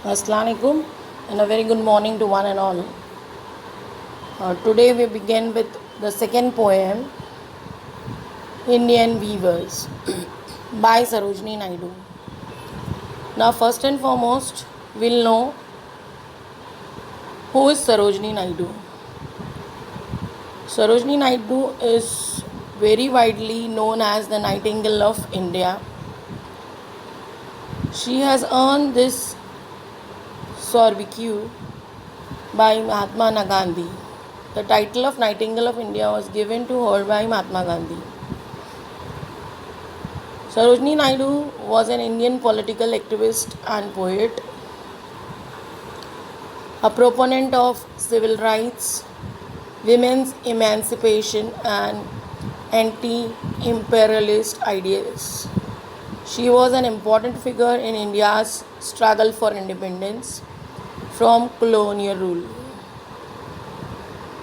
Assalamualaikum and a very good morning to one and all. Today we begin with the second poem, Indian Weavers by Sarojini Naidu. Now, first and foremost, we'll know who is Sarojini Naidu. Sarojini Naidu is very widely known as the Nightingale of India. She has earned this sobriquet by Mahatma Gandhi. The title of Nightingale of India was given to her by Mahatma Gandhi. Sarojini Naidu was an Indian political activist and poet, a proponent of civil rights, women's emancipation, and anti-imperialist ideas. She was an important figure in India's struggle for independence from colonial rule.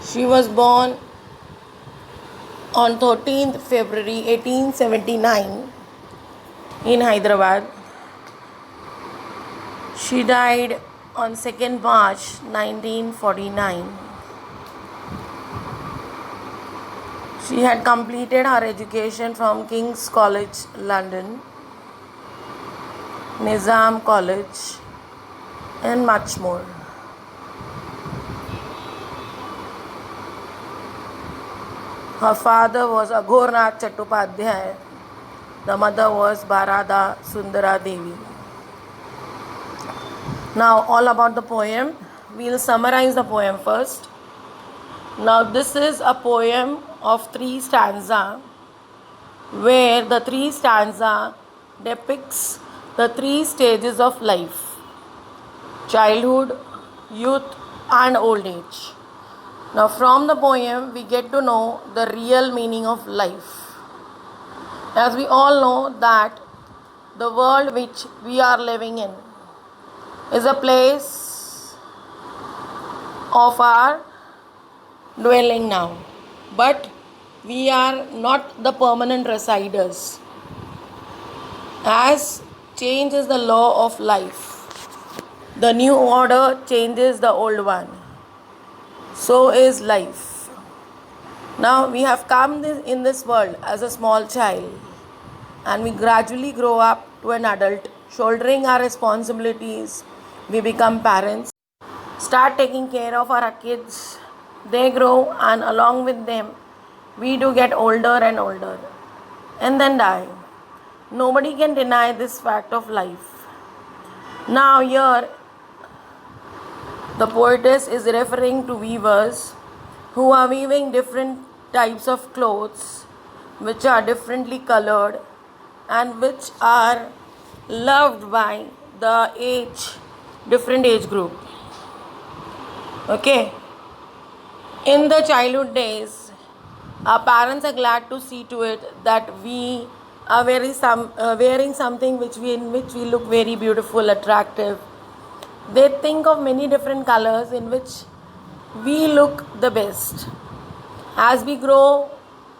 She was born on 13th February 1879 in Hyderabad. She died on 2nd March 1949. She had completed her education from King's College, London, Nizam College, and much more. Her father was Aghornath Chattopadhyay. The mother was Bharada Sundara Devi. Now, all about the poem. We'll summarize the poem first. Now, this is a poem of 3 stanzas, where the 3 stanza depicts the 3 stages of life: childhood, youth, and old age. Now, from the poem, we get to know the real meaning of life. As we all know that the world which we are living in is a place of our dwelling now, but we are not the permanent residers. As change is the law of life, the new order changes the old one. So is life. Now we have come in this world as a small child, and we gradually grow up to an adult, shouldering our responsibilities. We become parents, start taking care of our kids. They grow, and along with them, we do get older and older, and then die. Nobody can deny this fact of life. Now here, the poetess is referring to weavers who are weaving different types of clothes which are differently colored and which are loved by the different age group. Okay. In the childhood days, our parents are glad to see to it that we are wearing something in which we look very beautiful, attractive. They think of many different colors in which we look the best. As we grow,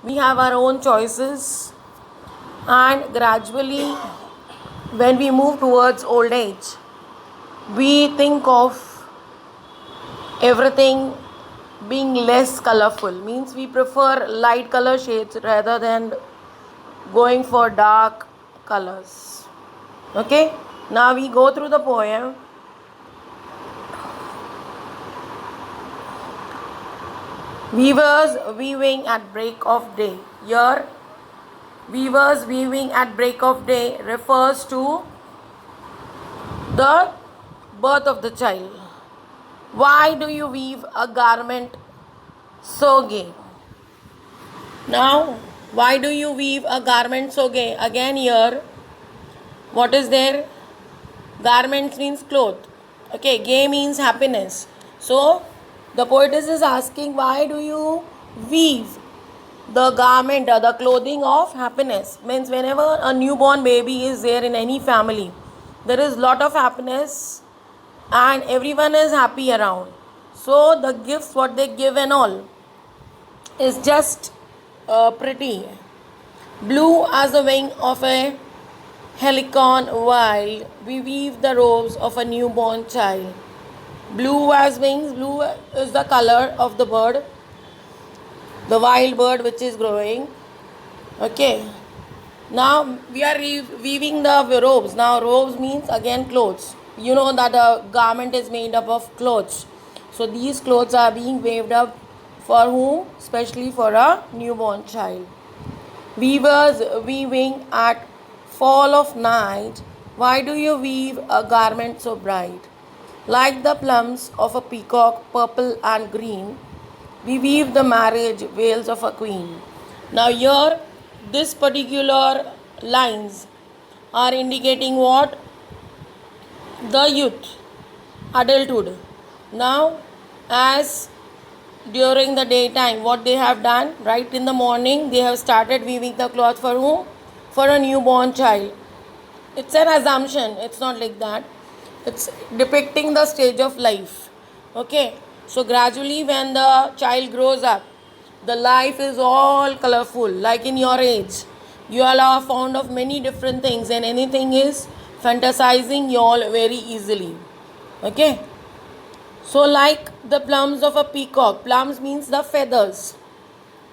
we have our own choices, and gradually, when we move towards old age, we think of everything being less colorful. Means we prefer light color shades rather than going for dark colors. Okay, now we go through the poem. Weavers weaving at break of day. Here, weavers weaving at break of day refers to the birth of the child. Why do you weave a garment so gay? Now, why do you weave a garment so gay? Again here, what is there? Garments means cloth. Okay, gay means happiness. So, the poetess is asking, why do you weave the garment or the clothing of happiness? Means whenever a newborn baby is there in any family, there is lot of happiness and everyone is happy around. So the gifts what they give and all is just pretty. Blue as the wing of a helicon while we weave the robes of a newborn child. Blue as wings, blue is the color of the bird, the wild bird which is growing. Okay. Now we are weaving the robes. Now robes means again clothes. You know that a garment is made up of clothes. So these clothes are being waved up for whom? Especially for a newborn child. Weavers weaving at fall of night. Why do you weave a garment so bright? Like the plums of a peacock, purple and green, we weave the marriage veils of a queen. Now here, this particular lines are indicating what? The youth, adulthood. Now, as during the daytime, what they have done, right in the morning, they have started weaving the cloth for whom? For a newborn child. It's an assumption, it's not like that. It's depicting the stage of life. Okay, so gradually when the child grows up, the life is all colorful, like in your age. You all are fond of many different things, and anything is fantasizing you all very easily. Okay, so like the plums of a peacock, plums means the feathers.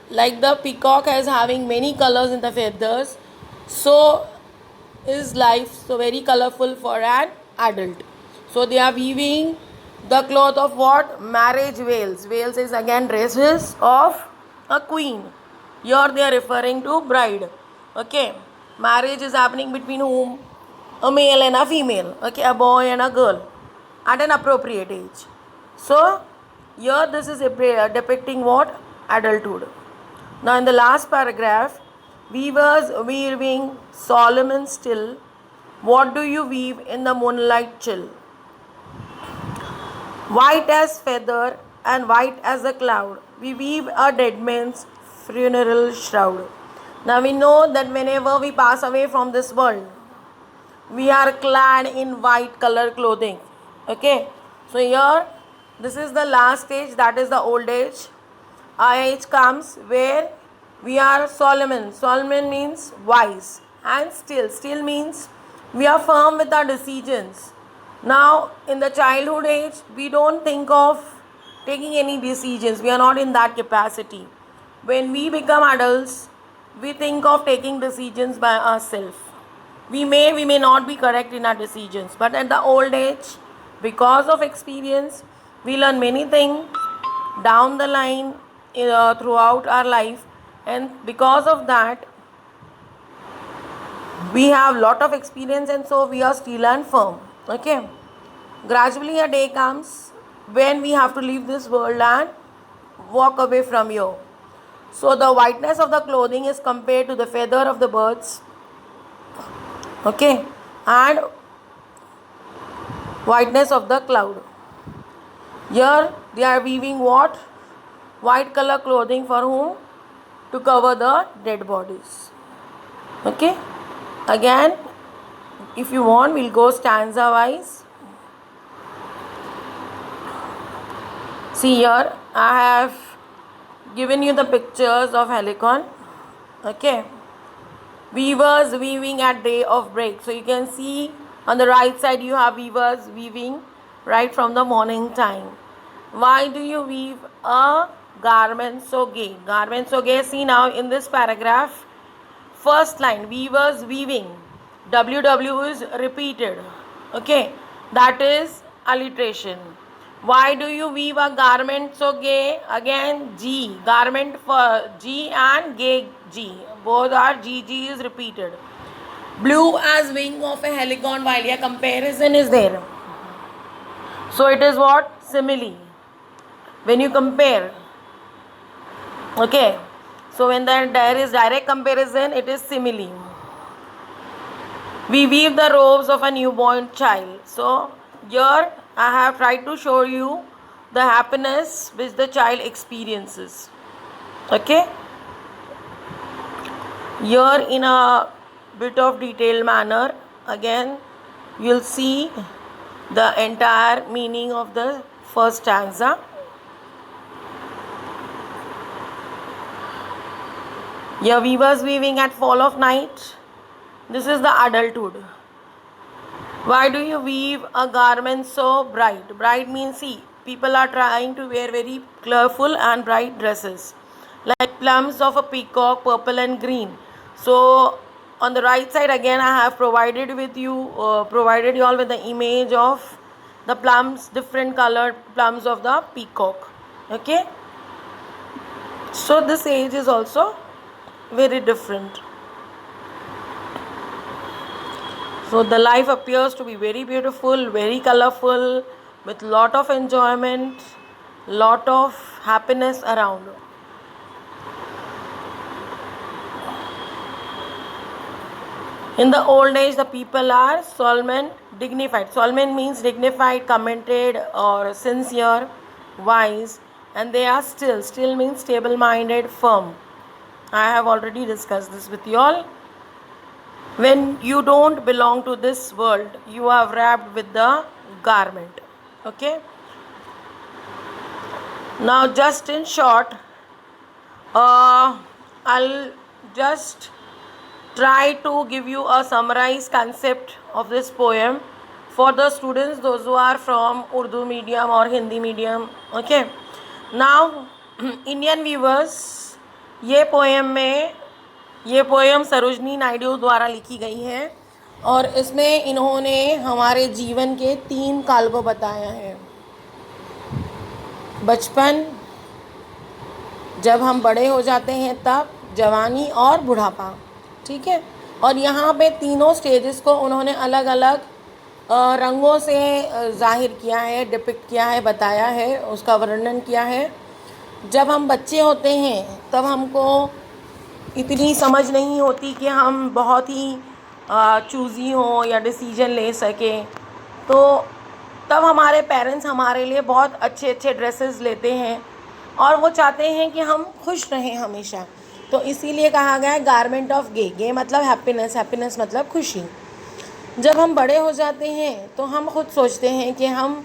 Like the peacock is having many colors in the feathers, so is life so very colorful for an adult. So they are weaving the cloth of what? Marriage veils. Veils is again dresses of a queen. Here they are referring to bride. Okay. Marriage is happening between whom? A male and a female. Okay. A boy and a girl at an appropriate age. So here this is depicting what? Adulthood. Now in the last paragraph, weavers weaving solemn and still. What do you weave in the moonlight chill? White as feather and white as a cloud, we weave a dead man's funeral shroud. Now we know that whenever we pass away from this world, we are clad in white color clothing. Okay, so here this is the last stage, that is the old age. Our age comes where we are Solomon. Solomon means wise, and still means we are firm with our decisions. Now in the childhood age, we don't think of taking any decisions. We are not in that capacity. When we become adults, we think of taking decisions by ourselves. We may not be correct in our decisions, but at the old age, because of experience, we learn many things down the line throughout our life, and because of that we have lot of experience, and so we are still and firm. Okay, gradually a day comes when we have to leave this world and walk away from here. So the whiteness of the clothing is compared to the feather of the birds. Okay, and whiteness of the cloud. Here they are weaving what? White color clothing for whom? To cover the dead bodies. Okay, again if you want we'll go stanza wise. See here I have given you the pictures of helicon. Okay, weavers weaving at day of break. So you can see on the right side you have weavers weaving right from the morning time. Why do you weave a garment so gay? Garment so gay. See now in this paragraph, first line, weavers weaving, WW is repeated. Okay, that is alliteration. Why do you weave a garment so gay? Again G, garment for G and gay G, both are GG is repeated. Blue as wing of a helicon, while a comparison is there. So it is what? Simile. When you compare. Okay, so when there is direct comparison, it is simile. We weave the robes of a newborn child. So here I have tried to show you the happiness which the child experiences. Okay, here in a bit of detailed manner, again you'll see the entire meaning of the first stanza. Here weavers weaving at fall of night. This is the adulthood. Why do you weave a garment so bright? Bright means, see, people are trying to wear very colorful and bright dresses, like plums of a peacock, purple and green. So on the right side again, I have provided you all with the image of the plums, different colored plums of the peacock. Okay. So this age is also very different. So the life appears to be very beautiful, very colorful, with lot of enjoyment, lot of happiness around. In the old age, the people are solemn, dignified. Solemn means dignified, commented, or sincere, wise, and they are still. Still means stable-minded, firm. I have already discussed this with you all. When you don't belong to this world, you are wrapped with the garment. Okay. Now, just in short, I'll just try to give you a summarized concept of this poem for the students, those who are from Urdu medium or Hindi medium. Okay. Now, Indian viewers, ये poem Sarojini Naidu द्वारा लिखी गई है और इसमें इन्होंने हमारे जीवन के 3 काल को बताया है। बचपन, जब हम बड़े हो जाते हैं तब, जवानी और बुढ़ापा। ठीक है। और यहाँ पे तीनों स्टेजेस को उन्होंने अलग अलग रंगों से जाहिर किया है, डिपिक्ट किया है, बताया है, उसका वर्णन किया है। जब हम बच्चे होते हैं तब हमको इतनी समझ नहीं होती कि हम बहुत ही चूज़ी हों या डिसीजन ले सकें, तो तब हमारे पेरेंट्स हमारे लिए बहुत अच्छे अच्छे ड्रेसेस लेते हैं और वो चाहते हैं कि हम खुश रहें हमेशा। तो इसीलिए कहा गया है गारमेंट ऑफ गे। गे मतलब हैप्पीनेस, हैप्पीनेस मतलब खुशी। जब हम बड़े हो जाते हैं तो हम खुद सोचते हैं कि हम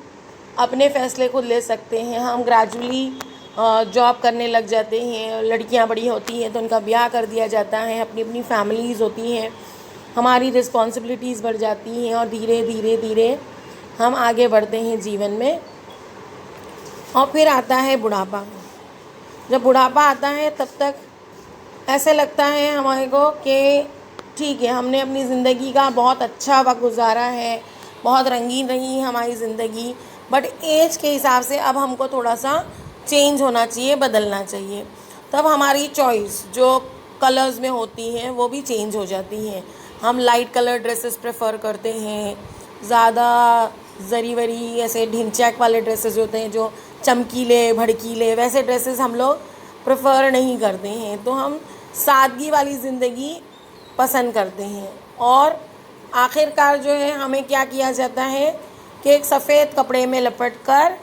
अपने फ़ैसले खुद ले सकते हैं। हम ग्रेजुअली जॉब करने लग जाते हैं। लड़कियां बड़ी होती हैं तो उनका ब्याह कर दिया जाता है, अपनी अपनी फैमिलीज़ होती हैं, हमारी रिस्पॉन्सिबिलिटीज़ बढ़ जाती हैं और धीरे धीरे धीरे हम आगे बढ़ते हैं जीवन में। और फिर आता है बुढ़ापा। जब बुढ़ापा आता है तब तक ऐसे लगता है हमारे को कि ठीक है, हमने अपनी ज़िंदगी का बहुत अच्छा वक्त गुजारा है, बहुत रंगीन रही हमारी ज़िंदगी, बट एज के हिसाब से अब हमको थोड़ा सा चेंज होना चाहिए, बदलना चाहिए। तब हमारी चॉइस जो कलर्स में होती हैं वो भी चेंज हो जाती हैं। हम लाइट कलर ड्रेसेस प्रेफर करते हैं, ज़्यादा जरी वरी ऐसे ढिंचैक वाले ड्रेसेस होते हैं जो चमकीले भड़कीले, वैसे ड्रेसेस हम लोग प्रेफर नहीं करते हैं। तो हम सादगी वाली ज़िंदगी पसंद करते हैं और आखिरकार जो है हमें क्या किया जाता है कि एक सफ़ेद कपड़े में लपेट कर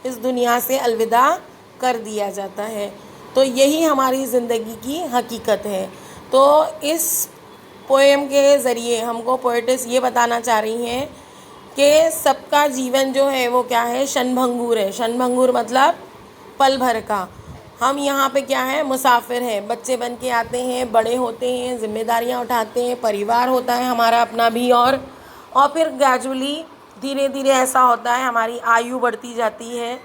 इस दुनिया से अलविदा कर दिया जाता है। तो यही हमारी ज़िंदगी की हकीकत है। तो इस पोएम के ज़रिए हमको पोएटिस ये बताना चाह रही हैं कि सबका जीवन जो है वो क्या है, क्षणभंगुर है। क्षणभंगुर मतलब पल भर का। हम यहाँ पे क्या है, मुसाफिर हैं। बच्चे बन के आते हैं, बड़े होते हैं, जिम्मेदारियाँ उठाते हैं, परिवार होता है हमारा अपना भी, और फिर ग्रेजुअली धीरे धीरे ऐसा होता है हमारी आयु बढ़ती जाती है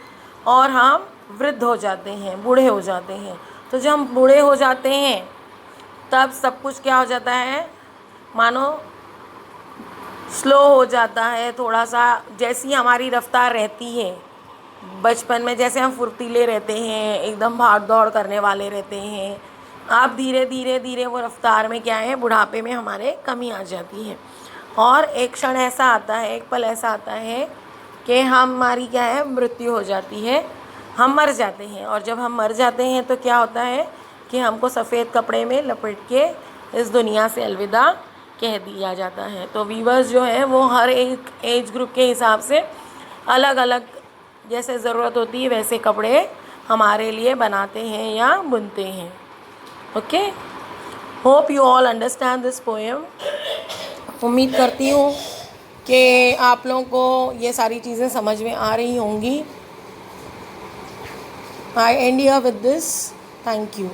और हम वृद्ध हो जाते हैं, बूढ़े हो जाते हैं। तो जब हम बूढ़े हो जाते हैं तब सब कुछ क्या हो जाता है, मानो स्लो हो जाता है थोड़ा सा। जैसी हमारी रफ्तार रहती है बचपन में, जैसे हम फुर्तीले रहते हैं, एकदम भाग दौड़ करने वाले रहते हैं, अब धीरे धीरे धीरे वो रफ्तार में क्या है, बुढ़ापे में हमारे कमी आ जाती है। और एक क्षण ऐसा आता है, एक पल ऐसा आता है कि हमारी क्या है, मृत्यु हो जाती है, हम मर जाते हैं। और जब हम मर जाते हैं तो क्या होता है कि हमको सफ़ेद कपड़े में लपेट के इस दुनिया से अलविदा कह दिया जाता है। तो वीवर्स जो है वो हर एक एज ग्रुप के हिसाब से अलग अलग जैसे ज़रूरत होती है वैसे कपड़े हमारे लिए बनाते हैं या बुनते हैं। Okay, hope you all understand this poem. उम्मीद करती हूँ कि आप लोगों को ये सारी चीज़ें समझ में आ रही होंगी। I and here with this. Thank you.